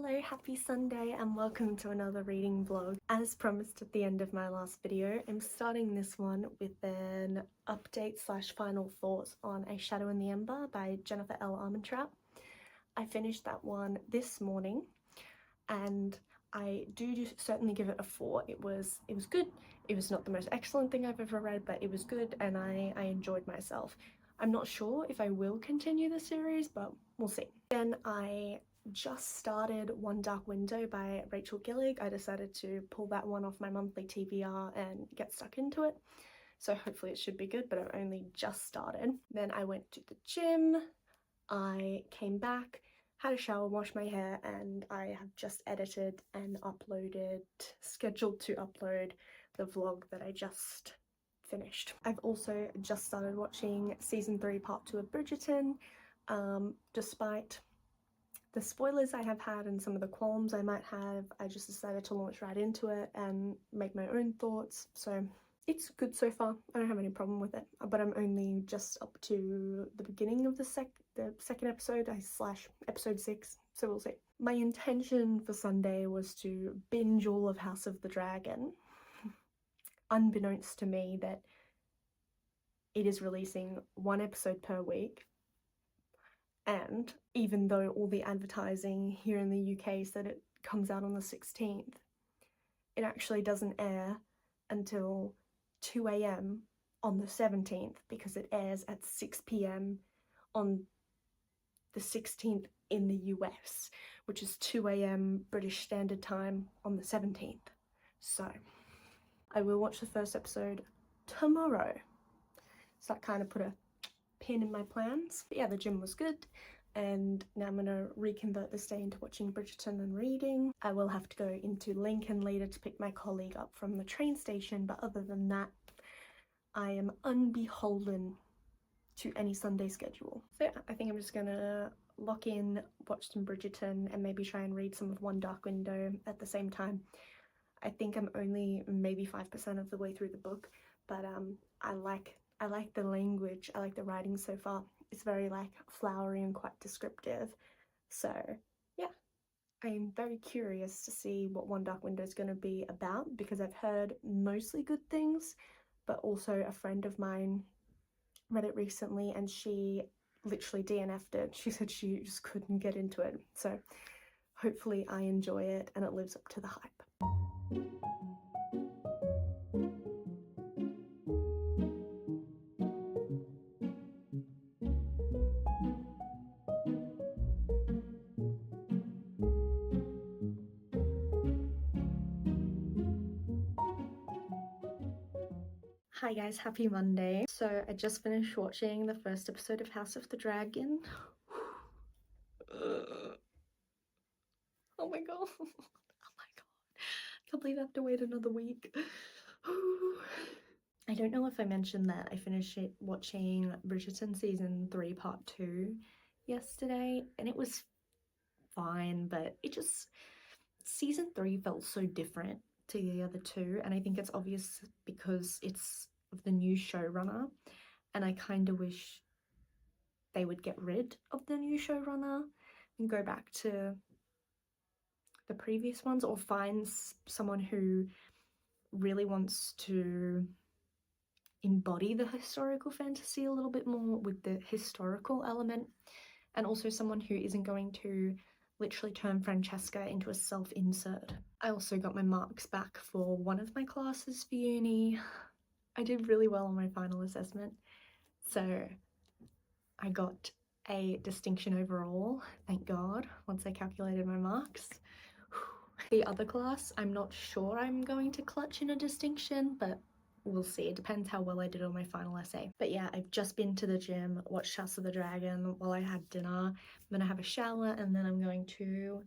Hello, happy Sunday and welcome to another reading vlog. As promised at the end of my last video, I'm starting this one with an update slash final thoughts on A Shadow in the Ember by Jennifer L. Armentrout. I finished that one this morning and I do certainly give it a 4. It was good. It was not the most excellent thing I've ever read, but it was good and I enjoyed myself. I'm not sure if I will continue the series, but we'll see. Then I just started One Dark Window by Rachel Gillig. I decided to pull that one off my monthly TBR and get stuck into it. So hopefully it should be good, but I've only just started. Then I went to the gym, I came back, had a shower, washed my hair, and I have just edited and scheduled to upload the vlog that I just finished. I've also just started watching season 3 part 2 of Bridgerton. Despite the spoilers I have had and some of the qualms I might have, I just decided to launch right into it and make my own thoughts. So it's good so far. I don't have any problem with it, but I'm only just up to the beginning of the second episode slash episode 6, so we'll see. My intention for Sunday was to binge all of House of the Dragon, unbeknownst to me that it is releasing 1 episode per week. And even though all the advertising here in the UK said it comes out on the 16th, it actually doesn't air until 2 AM on the 17th because it airs at 6 PM on the 16th in the US, which is 2 AM British Standard Time on the 17th. So I will watch the first episode tomorrow. So that kind of put a pin in my plans. But yeah, the gym was good and now I'm gonna reconvert this day into watching Bridgerton and reading. I will have to go into Lincoln later to pick my colleague up from the train station, but other than that I am unbeholden to any Sunday schedule. So yeah, I think I'm just gonna lock in, watch some Bridgerton and maybe try and read some of One Dark Window at the same time. I think I'm only maybe 5% of the way through the book, but I like the language, I like the writing so far. It's very like flowery and quite descriptive. So yeah, I'm very curious to see what One Dark Window is going to be about because I've heard mostly good things, but also a friend of mine read it recently and she literally DNF'd it. She said she just couldn't get into it. So hopefully I enjoy it and it lives up to the hype. Hi guys, happy Monday. So I just finished watching the first episode of House of the Dragon. Oh my god. Oh my god. I can't believe I have to wait another week. I don't know if I mentioned that I finished watching Bridgerton season 3 part 2 yesterday and it was fine, but season 3 felt so different to the other two, and I think it's obvious because it's of the new showrunner and I kind of wish they would get rid of the new showrunner and go back to the previous ones or find someone who really wants to embody the historical fantasy a little bit more with the historical element, and also someone who isn't going to literally turn Francesca into a self-insert. I also got my marks back for one of my classes for uni. I did really well on my final assessment, so I got a distinction overall, thank God, once I calculated my marks. The other class, I'm not sure I'm going to clutch in a distinction, but we'll see. It depends how well I did on my final essay. But yeah, I've just been to the gym, watched House of the Dragon while I had dinner. I'm gonna have a shower and then I'm going to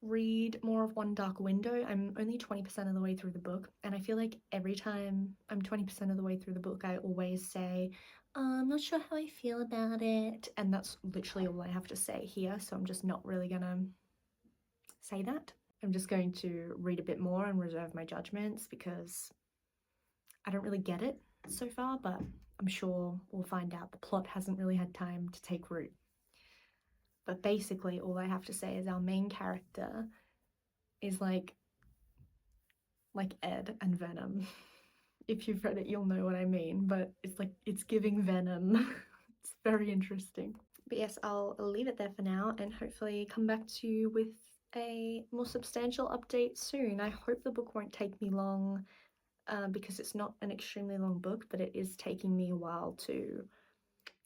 read more of One Dark Window. I'm only 20% of the way through the book, and I feel like every time I'm 20% of the way through the book, I always say, I'm not sure how I feel about it, and that's literally all I have to say here, so I'm just not really gonna say that. I'm just going to read a bit more and reserve my judgments because I don't really get it so far, but I'm sure we'll find out. The plot hasn't really had time to take root. But basically all I have to say is our main character is like Ed and Venom. If you've read it, you'll know what I mean, but it's like, it's giving Venom. It's very interesting. But yes, I'll leave it there for now and hopefully come back to you with a more substantial update soon. I hope the book won't take me long because it's not an extremely long book, but it is taking me a while to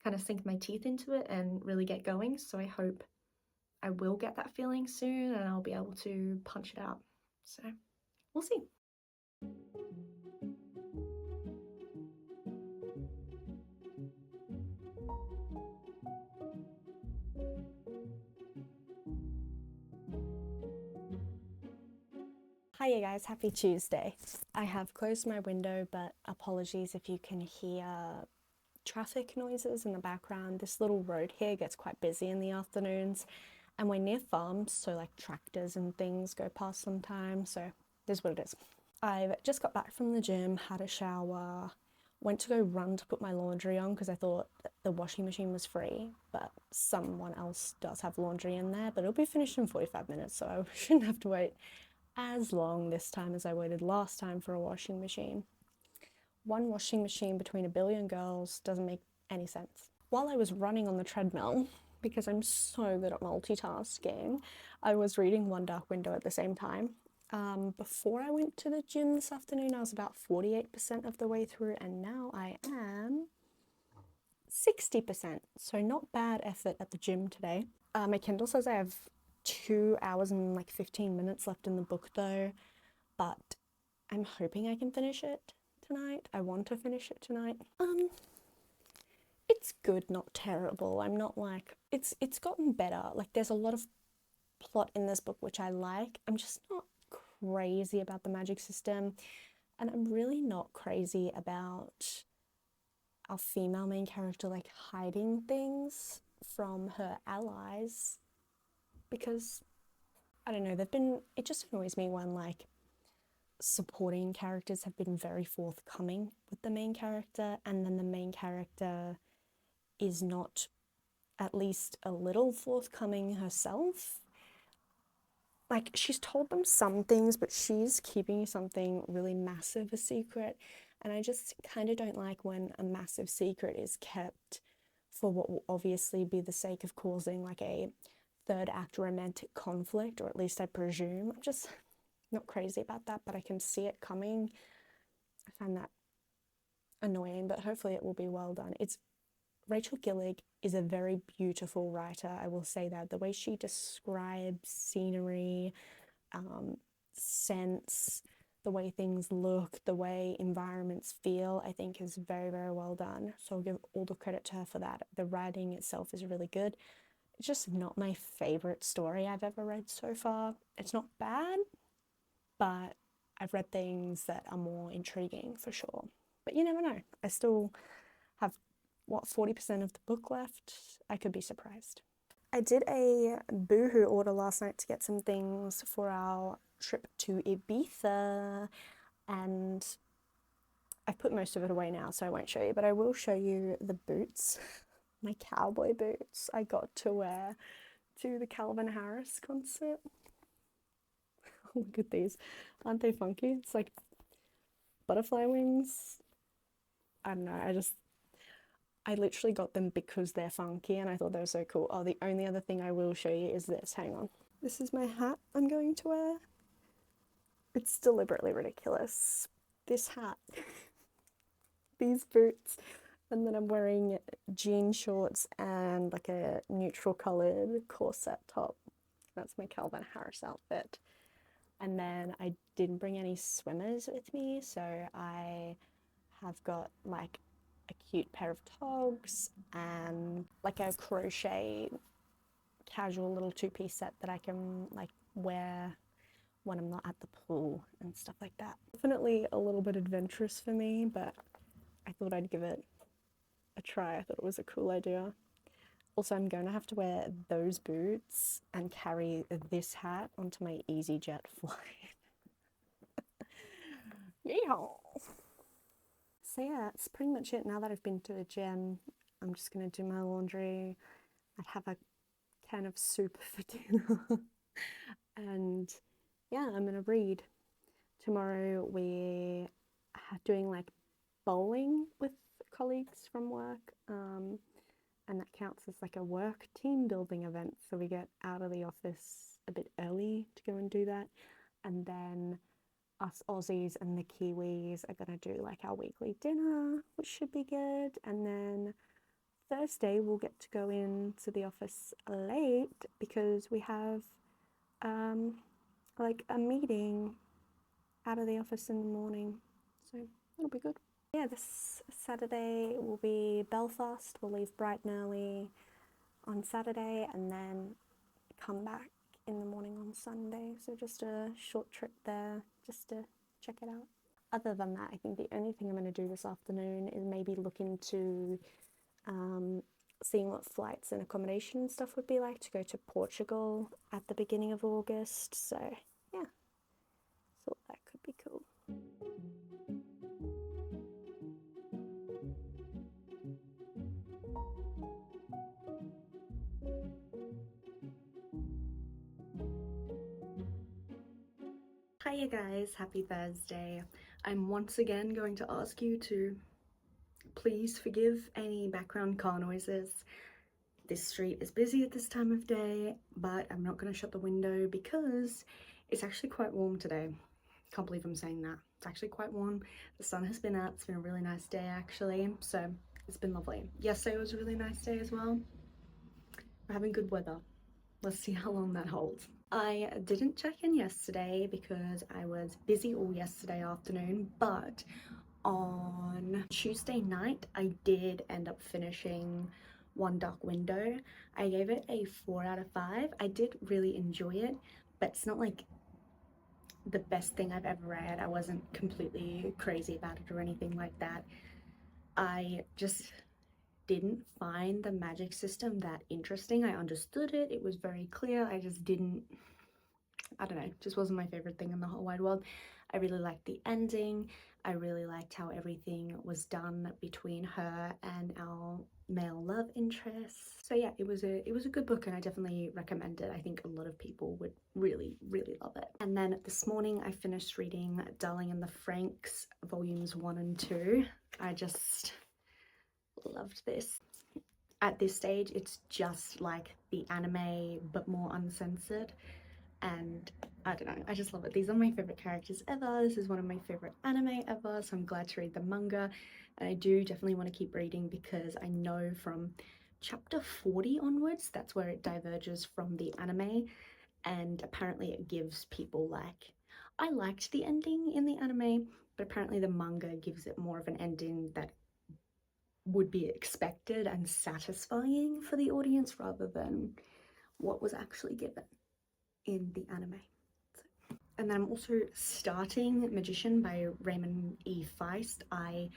kind of sink my teeth into it and really get going. So I hope I will get that feeling soon and I'll be able to punch it out. So we'll see. Hiya guys, happy Tuesday. I have closed my window, but apologies if you can hear traffic noises in the background. This little road here gets quite busy in the afternoons and we're near farms, so like tractors and things go past sometimes, so this is what it is. I've just got back from the gym, had a shower, went to go run to put my laundry on because I thought the washing machine was free, but someone else does have laundry in there, but it'll be finished in 45 minutes, so I shouldn't have to wait as long this time as I waited last time for a washing machine. One washing machine between a billion girls doesn't make any sense. While I was running on the treadmill, because I'm so good at multitasking, I was reading One Dark Window at the same time. Before I went to the gym this afternoon, I was about 48% of the way through, and now I am 60%. So not bad effort at the gym today. My Kindle says I have 2 hours and like 15 minutes left in the book though, but I'm hoping I can finish it tonight. I want to finish it tonight. It's good, not terrible. I'm not like, it's gotten better. Like there's a lot of plot in this book which I like. I'm just not crazy about the magic system, and I'm really not crazy about our female main character like hiding things from her allies, because I don't know, it just annoys me when like supporting characters have been very forthcoming with the main character and then the main character is not at least a little forthcoming herself. Like she's told them some things, but she's keeping something really massive a secret, and I just kind of don't like when a massive secret is kept for what will obviously be the sake of causing like a third act romantic conflict, or at least I presume. I'm just not crazy about that, but I can see it coming. I find that annoying, but hopefully it will be well done. Rachel Gillig is a very beautiful writer, I will say that. The way she describes scenery, scents, the way things look, the way environments feel, I think is very, very well done. So I'll give all the credit to her for that. The writing itself is really good. It's just not my favorite story I've ever read so far. It's not bad, but I've read things that are more intriguing for sure. But you never know. I still have, 40% of the book left? I could be surprised. I did a Boohoo order last night to get some things for our trip to Ibiza, and I've put most of it away now, so I won't show you, but I will show you the boots, my cowboy boots I got to wear to the Calvin Harris concert. Look at these. Aren't they funky? It's like butterfly wings. I don't know, I literally got them because they're funky and I thought they were so cool. Oh, the only other thing I will show you is this. Hang on. This is my hat I'm going to wear. It's deliberately ridiculous. This hat, these boots, and then I'm wearing jean shorts and like a neutral coloured corset top. That's my Calvin Harris outfit. And then I didn't bring any swimmers with me, so I have got like a cute pair of togs and like a crochet casual little two-piece set that I can like wear when I'm not at the pool and stuff like that. Definitely a little bit adventurous for me, but I thought I'd give it a try. I thought it was a cool idea. Also, I'm going to have to wear those boots and carry this hat onto my EasyJet flight. Yeehaw! So yeah, that's pretty much it. Now that I've been to the gym, I'm just going to do my laundry. I'd have a can of soup for dinner. And yeah, I'm gonna read. Tomorrow we're doing like bowling with colleagues from work, and that counts as like a work team building event. So we get out of the office a bit early to go and do that, and then us Aussies and the Kiwis are gonna do like our weekly dinner, which should be good. And then Thursday we'll get to go into the office late because we have like a meeting out of the office in the morning, so that'll be good. Yeah, this Saturday will be Belfast. We'll leave bright and early on Saturday and then come back in the morning on Sunday, so just a short trip there just to check it out. Other than that, I think the only thing I'm going to do this afternoon is maybe look into seeing what flights and accommodation and stuff would be like to go to Portugal at the beginning of August. So yeah, thought that could be cool. Hiya guys, happy Thursday. I'm once again going to ask you to please forgive any background car noises. This street is busy at this time of day, but I'm not going to shut the window because it's actually quite warm today. Can't believe I'm saying that. It's actually quite warm. The sun has been out. It's been a really nice day actually, so it's been lovely. Yesterday was a really nice day as well. We're having good weather. Let's see how long that holds. I didn't check in yesterday because I was busy all yesterday afternoon, but on Tuesday night I did end up finishing One Dark Window. I gave it a 4 out of 5. I did really enjoy it, but it's not like the best thing I've ever read. I wasn't completely crazy about it or anything like that. I just didn't find the magic system that interesting. I understood it, it was very clear, I just didn't, I don't know, just wasn't my favorite thing in the whole wide world. I really liked the ending. I really liked how everything was done between her and our male love interests. So yeah, it was a good book and I definitely recommend it. I think a lot of people would really love it. And then this morning I finished reading Darling in the Franxx volumes 1 and 2. I just loved this. At this stage it's just like the anime but more uncensored, and I don't know, I just love it. These are my favorite characters ever. This is one of my favorite anime ever, so I'm glad to read the manga. And I do definitely want to keep reading because I know from chapter 40 onwards that's where it diverges from the anime, and apparently it gives people like, I liked the ending in the anime, but apparently the manga gives it more of an ending that would be expected and satisfying for the audience rather than what was actually given in the anime. And then I'm also starting Magician by Raymond E. Feist. I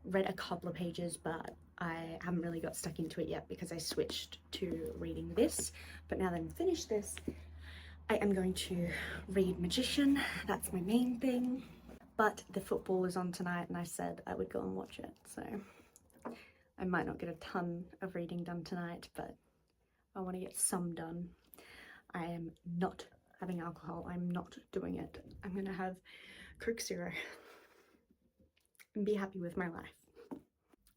read a couple of pages, but I haven't really got stuck into it yet because I switched to reading this. But now that I'm finished this, I am going to read Magician. That's my main thing. But the football is on tonight and I said I would go and watch it, so I might not get a ton of reading done tonight, but I want to get some done. I am not having alcohol. I'm not doing it. I'm gonna have Coke Zero and be happy with my life.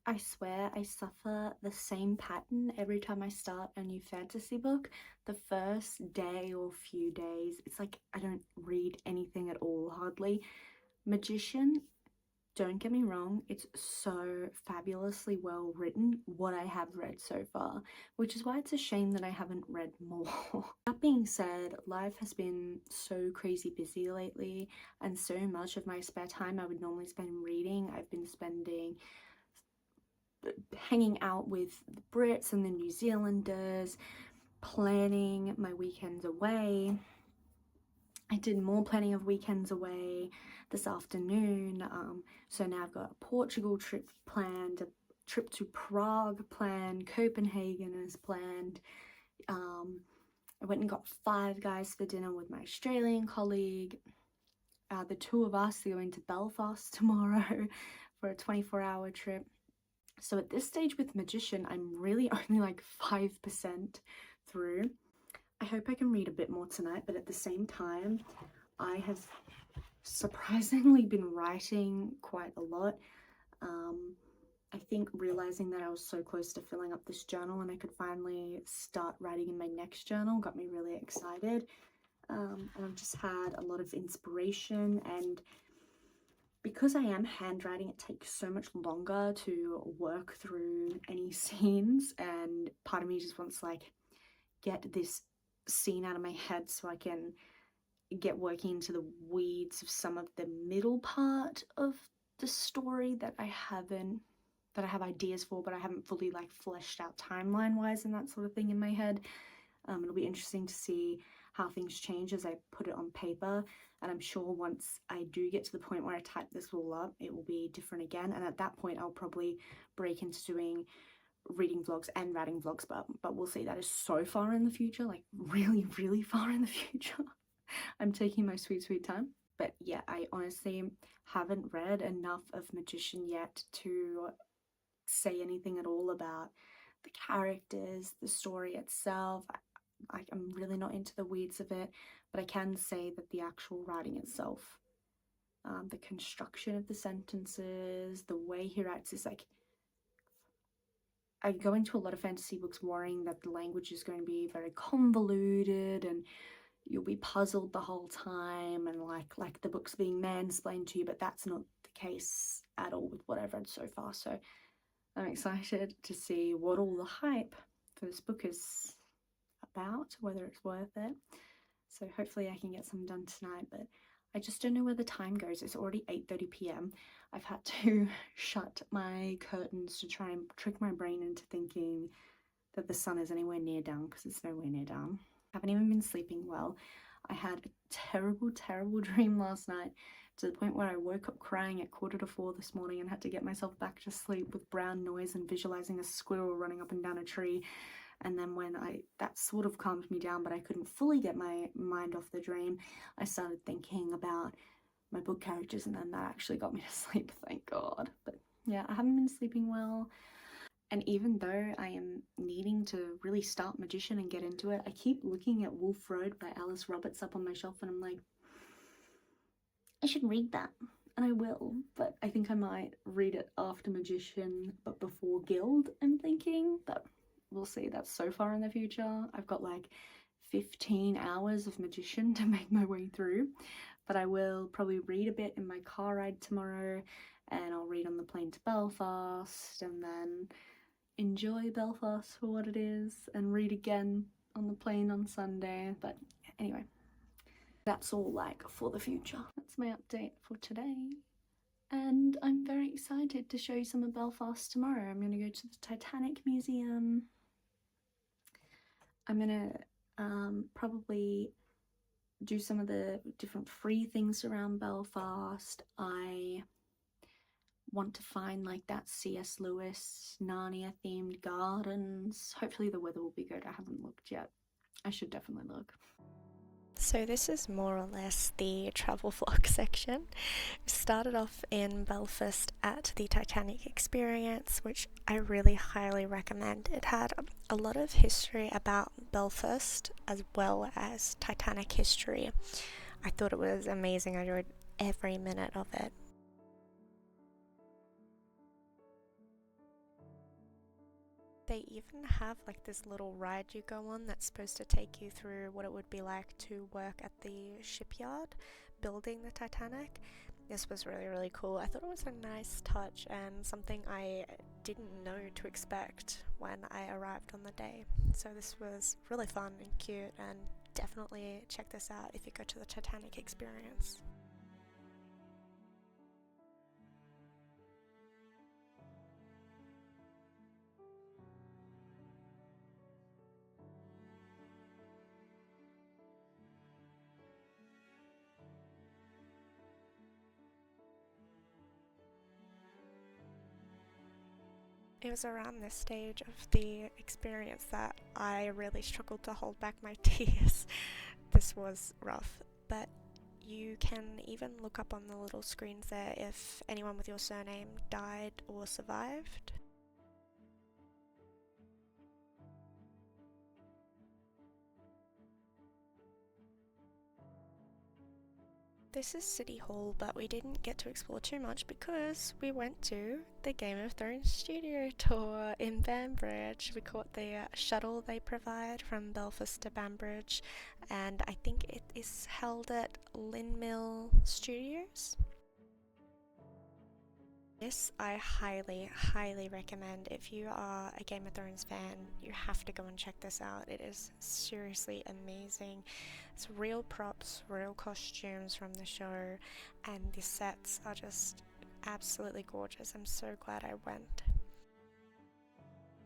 I swear I suffer the same pattern every time I start a new fantasy book. The first day or few days, it's like I don't read anything at all, hardly. Magician, don't get me wrong, it's so fabulously well written, what I have read so far, which is why it's a shame that I haven't read more. That being said, life has been so crazy busy lately, and so much of my spare time I would normally spend reading, I've been spending hanging out with the Brits and the New Zealanders, planning my weekends away. I did more planning of weekends away this afternoon, so now I've got a Portugal trip planned, a trip to Prague planned, Copenhagen is planned. I went and got Five Guys for dinner with my Australian colleague. The two of us are going to Belfast tomorrow for a 24-hour trip. So at this stage with Magician, I'm really only like 5% through. I hope I can read a bit more tonight, but at the same time, I have surprisingly been writing quite a lot. I think realizing that I was so close to filling up this journal and I could finally start writing in my next journal got me really excited. And I've just had a lot of inspiration, and because I am handwriting, it takes so much longer to work through any scenes, and part of me just wants to like get this scene out of my head so I can get working into the weeds of some of the middle part of the story that I have ideas for, but I haven't fully like fleshed out timeline wise and that sort of thing in my head. It'll be interesting to see how things change as I put it on paper, and I'm sure once I do get to the point where I type this all up, it will be different again, and at that point I'll probably break into doing reading vlogs and writing vlogs, but we'll see. That is so far in the future, like really far in the future. I'm taking my sweet time. But yeah, I honestly haven't read enough of Magician yet to say anything at all about the characters, the story itself. I'm really not into the weeds of it, but I can say that the actual writing itself, the construction of the sentences, the way he writes is like, I go into a lot of fantasy books worrying that the language is going to be very convoluted and you'll be puzzled the whole time and like the book's being mansplained to you, but that's not the case at all with what I've read so far. So I'm excited to see what all the hype for this book is about, whether it's worth it. So hopefully I can get some done tonight, but I just don't know where the time goes. It's already 8:30 p.m. I've had to shut my curtains to try and trick my brain into thinking that the sun is anywhere near down, because it's nowhere near down. I haven't even been sleeping well. I had a terrible dream last night, to the point where I woke up crying at 3:45 this morning and had to get myself back to sleep with brown noise and visualizing a squirrel running up and down a tree. And then when that sort of calmed me down, but I couldn't fully get my mind off the dream, I started thinking about my book characters, and then that actually got me to sleep, thank God. But yeah, I haven't been sleeping well. And even though I am needing to really start Magician and get into it, I keep looking at Wolf Road by Alice Roberts up on my shelf, and I'm like, I should read that. And I will, but I think I might read it after Magician, but before Guild, I'm thinking. But we'll see. That's so far in the future. I've got like 15 hours of Magician to make my way through, but I will probably read a bit in my car ride tomorrow, and I'll read on the plane to Belfast, and then enjoy Belfast for what it is, and read again on the plane on Sunday. But anyway, that's all like for the future. That's my update for today. And I'm very excited to show you some of Belfast tomorrow. I'm going to go to the Titanic Museum. I'm going to probably do some of the different free things around Belfast. I want to find like that C.S. Lewis Narnia themed gardens. Hopefully the weather will be good. I haven't looked yet. I should definitely look. So this is more or less the travel vlog section. We started off in Belfast at the Titanic experience, which I really highly recommend. It had a lot of history about Belfast as well as Titanic history. I thought it was amazing. I enjoyed every minute of it. They even have like this little ride you go on that's supposed to take you through what it would be like to work at the shipyard building the Titanic. This was really cool. I thought it was a nice touch and something I didn't know to expect when I arrived on the day. So this was really fun and cute, and definitely check this out if you go to the Titanic experience. It was around this stage of the experience that I really struggled to hold back my tears. This was rough, but you can even look up on the little screens there if anyone with your surname died or survived. This is City Hall, but we didn't get to explore too much because we went to the Game of Thrones studio tour in Banbridge. We caught the shuttle they provide from Belfast to Banbridge, and I think it is held at Lynn Studios. This I highly recommend. If you are a Game of Thrones fan, you have to go and check this out. It is seriously amazing. It's real props, real costumes from the show, and the sets are just absolutely gorgeous. I'm so glad I went.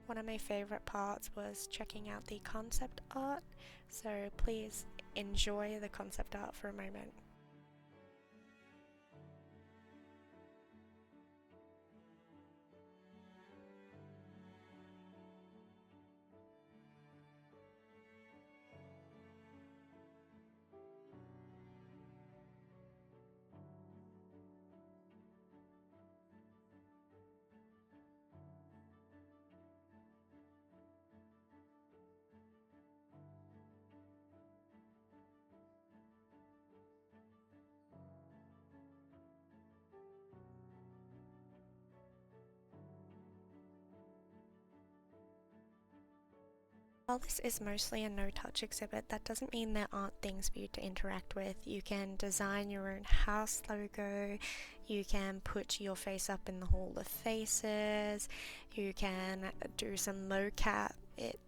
One of my favorite parts was checking out the concept art, so please enjoy the concept art for a moment. While this is mostly a no-touch exhibit, that doesn't mean there aren't things for you to interact with. You can design your own house logo, you can put your face up in the Hall of Faces, you can do some mocap.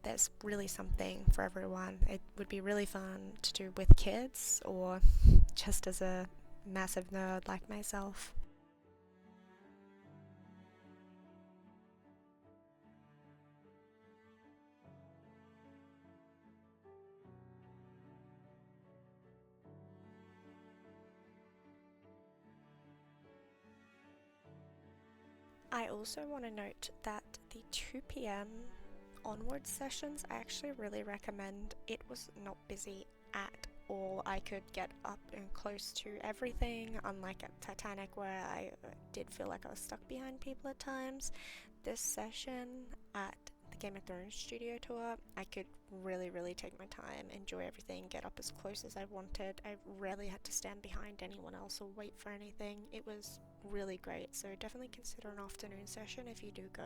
There's really something for everyone. It would be really fun to do with kids or just as a massive nerd like myself. I also want to note that the 2 p.m. onward sessions I actually really recommend. It was not busy at all. I could get up and close to everything, unlike at Titanic where I did feel like I was stuck behind people at times. This session at the Game of Thrones studio tour, I could really take my time, enjoy everything, get up as close as I wanted. I rarely had to stand behind anyone else or wait for anything. It was really great, so definitely consider an afternoon session if you do go.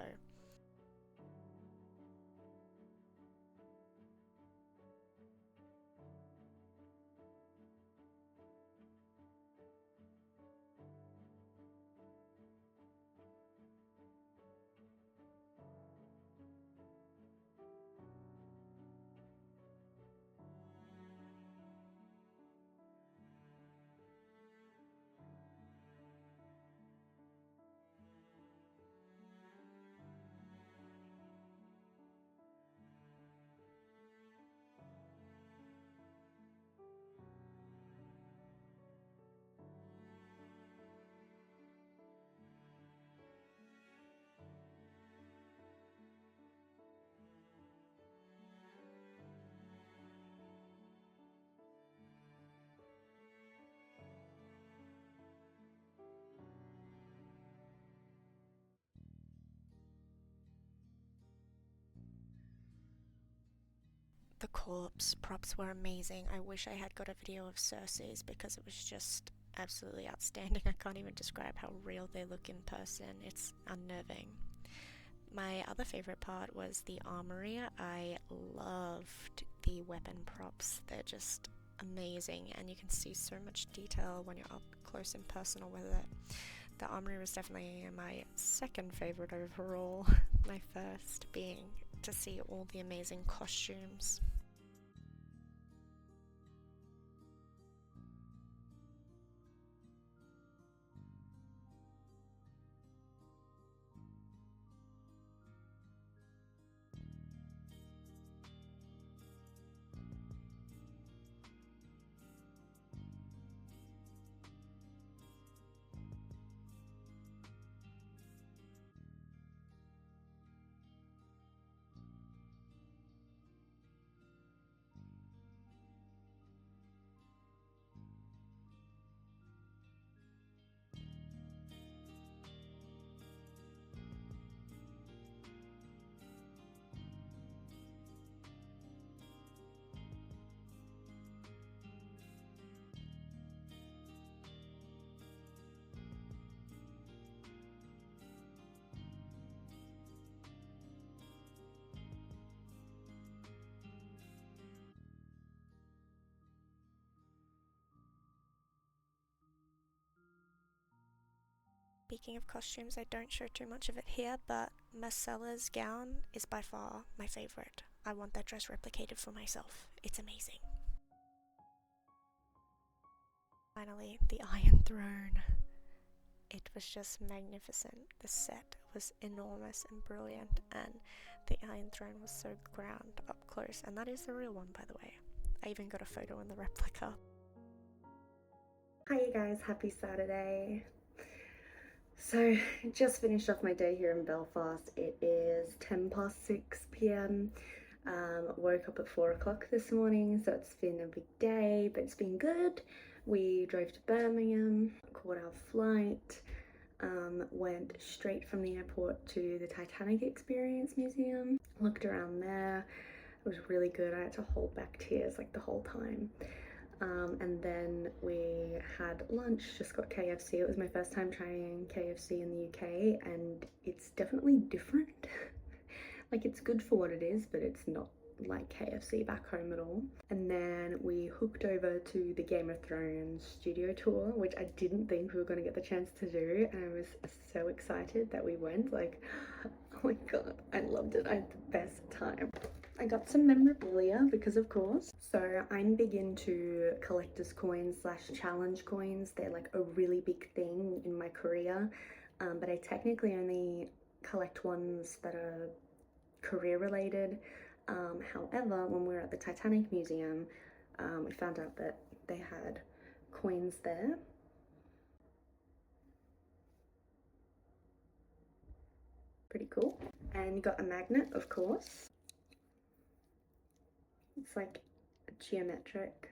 The corpse props were amazing. I wish I had got a video of Cersei's because it was just absolutely outstanding. I can't even describe how real they look in person. It's unnerving. My other favorite part was the armory. I loved the weapon props. They're just amazing, and you can see so much detail when you're up close and personal with it. The armory was definitely my second favorite overall, my first being to see all the amazing costumes. Speaking of costumes, I don't show too much of it here, but Marcella's gown is by far my favourite. I want that dress replicated for myself. It's amazing. Finally, the Iron Throne. It was just magnificent. The set was enormous and brilliant, and the Iron Throne was so grand up close, and that is the real one, by the way. I even got a photo in the replica. Hi you guys, happy Saturday. So just finished off my day here in Belfast. It is 6:10 p.m. Woke up at 4 o'clock this morning, so it's been a big day, but it's been good. We drove to Birmingham, caught our flight, went straight from the airport to the Titanic Experience Museum, looked around there. It was really good. I had to hold back tears like the whole time. And then we had lunch, just got KFC. It was my first time trying KFC in the UK, and it's definitely different. Like, it's good for what it is, but it's not like KFC back home at all. And then we hooked over to the Game of Thrones studio tour, which I didn't think we were going to get the chance to do, and I was so excited that we went. Like, oh my god, I loved it. I had the best time. I got some memorabilia because of course. So I'm big into collector's coins / challenge coins. They're like a really big thing in my career, but I technically only collect ones that are career related. However, when we were at the Titanic Museum, we found out that they had coins there. Pretty cool. And you got a magnet, of course. It's like geometric.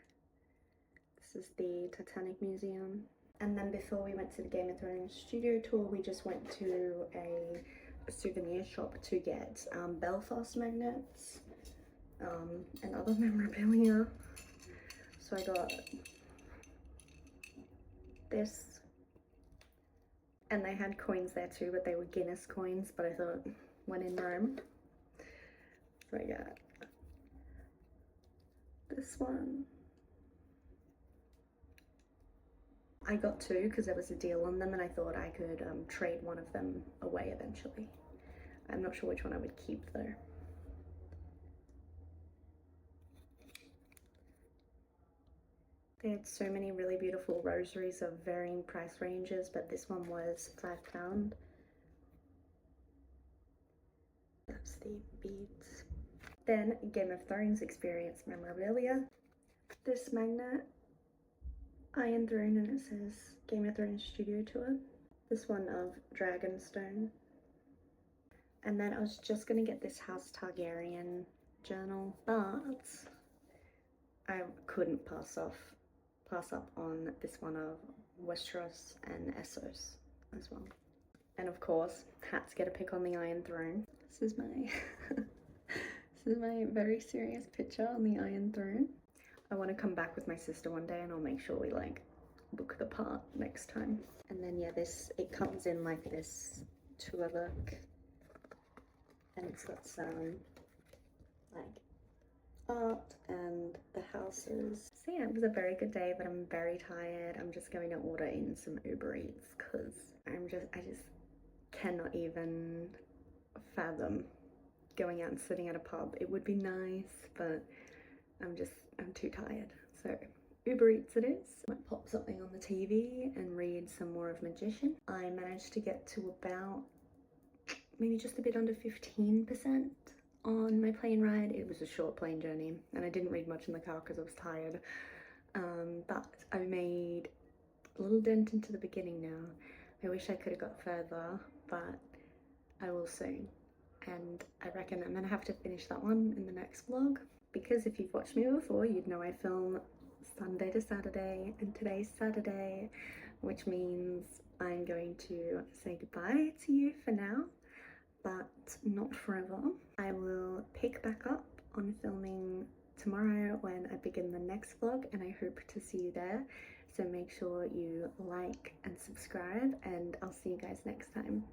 This is the Titanic Museum. And then before we went to the Game of Thrones studio tour, we just went to a souvenir shop to get Belfast magnets and other memorabilia. So I got this, and they had coins there too, but they were Guinness coins, but I thought, when in Rome. So I got this one. I got two because there was a deal on them, and I thought I could trade one of them away eventually. I'm not sure which one I would keep though. They had so many really beautiful rosaries of varying price ranges, but this one was £5. That's the beads. Then Game of Thrones Experience memorabilia. This magnet, Iron Throne, and it says Game of Thrones Studio Tour. This one of Dragonstone. And then I was just gonna get this House Targaryen journal, but I couldn't pass up on this one of Westeros and Essos as well. And of course, had to get a pic on the Iron Throne. This is my this is my very serious picture on the Iron Throne. I want to come back with my sister one day, and I'll make sure we like look the part next time. And then yeah, it comes in like this tour look, and it's got some like art and the houses. So yeah, it was a very good day, but I'm very tired. I'm just going to order in some Uber Eats because I just cannot even fathom going out and sitting at a pub. It would be nice, but I'm too tired. So Uber Eats it is. I might pop something on the TV and read some more of Magician. I managed to get to about maybe just a bit under 15% on my plane ride. It was a short plane journey, and I didn't read much in the car because I was tired. But I made a little dent into the beginning now. I wish I could have got further, but I will soon. And I reckon I'm gonna have to finish that one in the next vlog, because if you've watched me before, you'd know I film Sunday to Saturday, and today's Saturday, which means I'm going to say goodbye to you for now, but not forever. I will pick back up on filming tomorrow when I begin the next vlog, and I hope to see you there. So make sure you like and subscribe, and I'll see you guys next time.